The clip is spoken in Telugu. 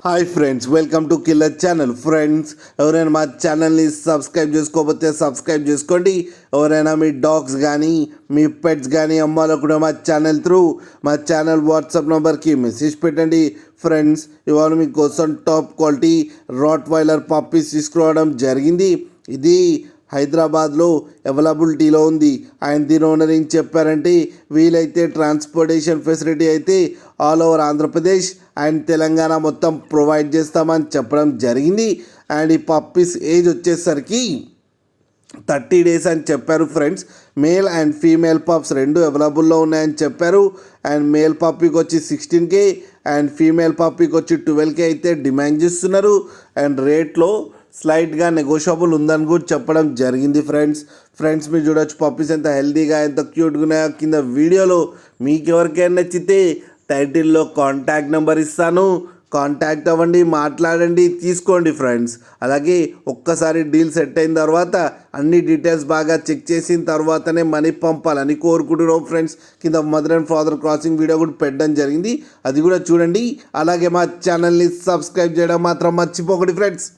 Hi friends, welcome to killer channel. Friends, ఎవరైనా మా ఛానల్ని సబ్స్క్రైబ్ చేసుకోకపోతే సబ్స్క్రైబ్ చేసుకోండి. ఎవరైనా మీ డాగ్స్ కానీ మీ పెట్స్ కానీ అమ్మాలనుకుంటే మా ఛానల్ వాట్సాప్ నెంబర్కి మెసేజ్ పెట్టండి. ఫ్రెండ్స్, ఇవాళ మీకోసం టాప్ క్వాలిటీ రాట్ వైలర్ పప్పీస్ తీసుకురావడం జరిగింది. ఇది హైదరాబాద్లో అవైలబిలిటీలో ఉంది. ఆయన దీని ఓనర్ ఏం చెప్పారంటే, వీలైతే ట్రాన్స్పోర్టేషన్ ఫెసిలిటీ అయితే all over Andhra Pradesh and Telangana మొత్తం ప్రొవైడ్ చేస్తామని చెప్పడం జరిగింది. అండ్ ఈ పప్పీస్ ఏజ్ వచ్చేసరికి 30 days అని చెప్పారు. Friends, male and female pups రెండు అవైలబుల్లో ఉన్నాయని చెప్పారు. అండ్ మేల్ పప్పీకి వచ్చి 16K అండ్ ఫీమేల్ పప్పీకి వచ్చి 12K అయితే డిమాండ్ చేస్తున్నారు. అండ్ రేట్లో స్లైట్గా నెగోషియబుల్ ఉందని కూడా చెప్పడం జరిగింది. ఫ్రెండ్స్ మీరు చూడొచ్చు పప్పీస్ ఎంత హెల్తీగా ఎంత క్యూట్గా ఉన్నాయో. కింద వీడియోలో మీకు ఎవరికైనా నచ్చితే టైటిల్లో కాంటాక్ట్ నెంబర్ ఇస్తాను, కాంటాక్ట్ అవ్వండి, మాట్లాడండి, తీసుకోండి. ఫ్రెండ్స్, అలాగే ఒక్కసారి డీల్ సెట్ అయిన తర్వాత అన్ని డీటెయిల్స్ బాగా చెక్ చేసిన తర్వాతనే మనీ పంపాలని కోరుకుంటున్నాం. ఫ్రెండ్స్, కింద mother and father crossing video కూడా పెట్టడం జరిగింది, అది కూడా చూడండి. అలాగే మా ఛానల్ని సబ్స్క్రైబ్ చేయడం మాత్రం మర్చిపోకండి. ఫ్రెండ్స్.